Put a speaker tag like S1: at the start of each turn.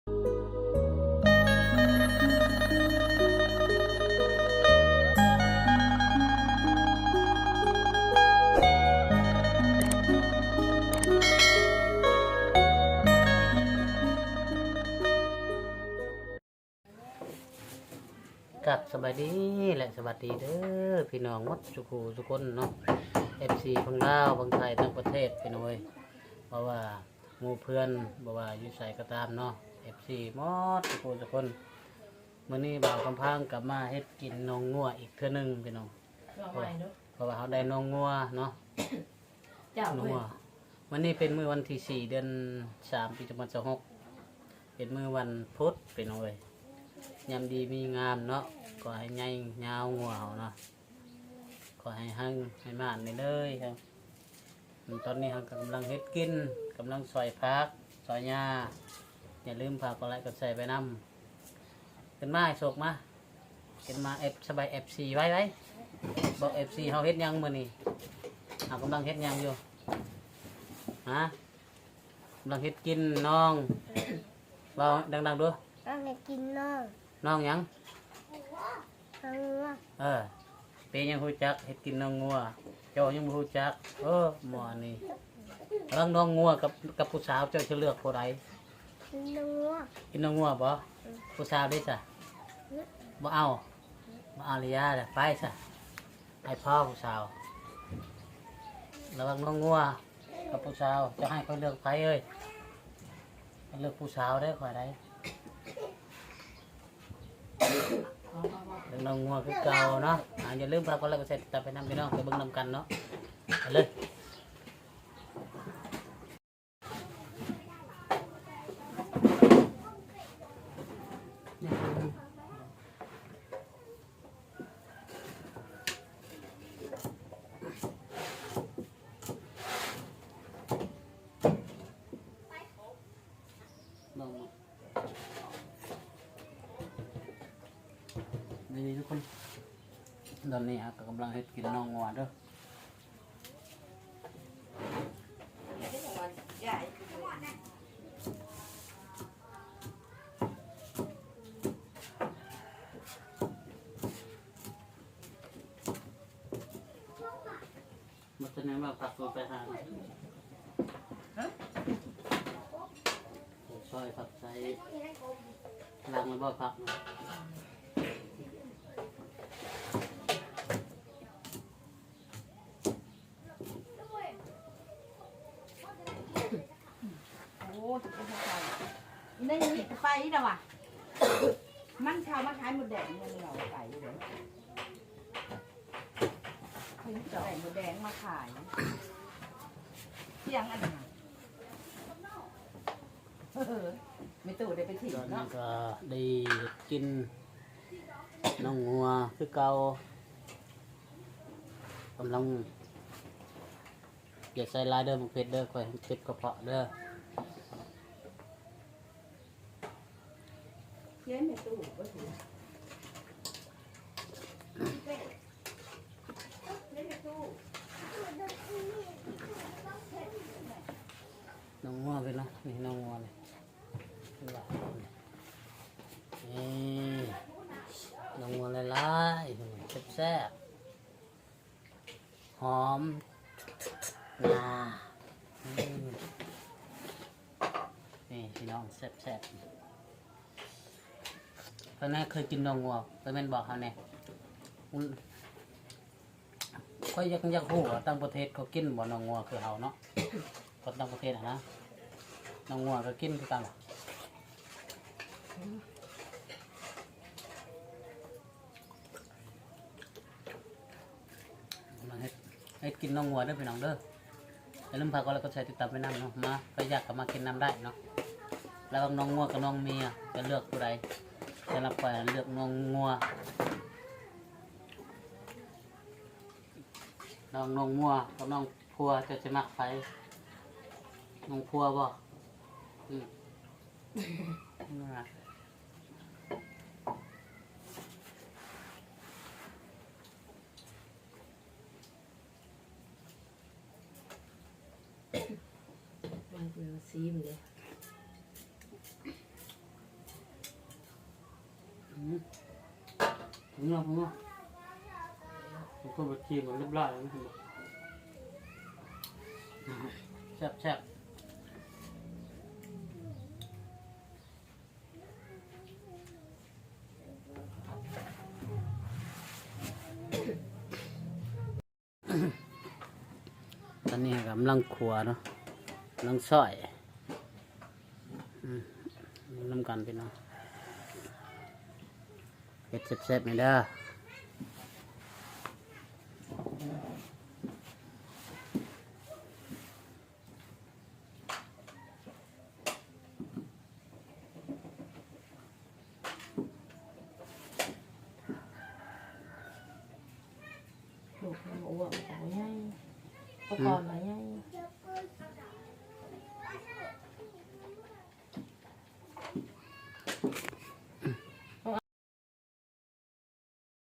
S1: กับสบายดีและสวัสดีเด้อพี่น้องหมดทุกคนเนาะ FC ฝั่งลาวฝั่งไทยทั้งประเทศพี่น้อยเพราะว่าหมู่เพื่อนบอกว่าอยู่ใส่ก็ตามเนาะ FC หมดทุกคนมื้อนี้บ่าวกำพังกลับมาเฮ็ดกินนองงัวอีกเทื่อนึงพี่น้องเพราะว่าเฮาได้นองงัวเนาะเจ้างัววันนี้เป็นมื้อวันที่4เดือน3ปี2026เป็นมื้อวันพุธพี่น้อยยามดีมีงามเนาะก็ให้ใหญ่ยาวงัวเฮาเนาะก็ให้หั่งให้มานเลยครับตอนนี้เรากำลังเฮ็ดกินกำลังซอยผักซอยหญ้าอย่าลืมผักอะไรก็ใส่ไปน้ำขึ้นมาให้โศกมาขึ้นมาสบาย FC ไว้บอก FC เฮาเฮ็ดยังมื้อนี้เฮากำลังเฮ็ดยังอยู่ฮะกำลังเฮ็ดกินน้องเว้าดังๆดู
S2: กำลังกินน้อง
S1: ยัง
S2: น้องงัว
S1: เปยังฮู้จักเฮ็ดกินน้องงัวเจ้ายังบ่ฮู้จักหมอนี่รังน้องงัวกับผู้สาวเจ้าจะเลือกผู้ใด
S2: กินน้องงัว
S1: บ่ผู้สาวได้ซะบ่เอาเลยยาเด้อไปซะให้พ่อผู้สาวระวังน้องงัวกับผู้สาวจะให้ค่อยเลือกไผเอ้ยเลือกผู้สาวได้ค่อยได้น้องงัวคือเก่าเนาะอย่าลืมพาคนละก็เสร็จแต่ไปนำพี่น้องไปเบิ่งนำกันเนาะไปเลยนี่ทุกคนตอนนี้กำลังเฮ็ดกินน้องงัวเด้อมันจะแนะนำผักตัวไปหาซอยผักใส่ล้างแล้วบ่ผัก
S3: นี่ไปนะว่ะมันชาวมาขายหมดแดงเงินเราไก่เลยถึงจะได้หมดแดงมาขายเที่ยงอันนั้นไม่ตู่ได้ไปถิ่นเนาะ
S1: ก็ได้กินน้องงัวคือเก่ากำลังอย่าใส่ลายเด้อมันเผ็ดเด้อค่อยเผ็ดกระเพาะเด้อ
S3: เย็นในตู้ก็ถือ
S1: น้องงัวไปเนาะนี่น้องงัวเลยนี่น้องงัวลายๆแซ่บหอมนี่พี่น้องแซ่บตอนนี้เคยกินน้องงัวไปแม่นบอกเขาเนี่ยก็ยังหูต่างประเทศเขากินบ่น้องงัวคือเฮาเนาะคนต่างประเทศนะน้องงัวก็กินคือกันให้กินน้องงัวเด้อพี่น้องเด้ออย่าลืมพาก็แล้วก็ใช้ติดตามไปน้ำเนาะมาไปอยากก็มากินน้ำได้เนาะแล้วน้องงัวกับน้องเมียจะเลือกผู้ใดจะรับไปเลือกน้องงัวน้องงัวกับน้องพัวจะมักไปน้องพัวบ่
S3: มันเป็นซีมเลย
S1: ผมเนาะผมก็แบบทีมมันเรียบร้อยแล้วนะแซ่บตอนนี้กำลังขัวเนาะกำลังซอยน้ำกันพี่น้องเผ็ดแซ่บๆนี่เด้อ
S3: ลูกมันอ้วนโอ้ยให้พอก่อน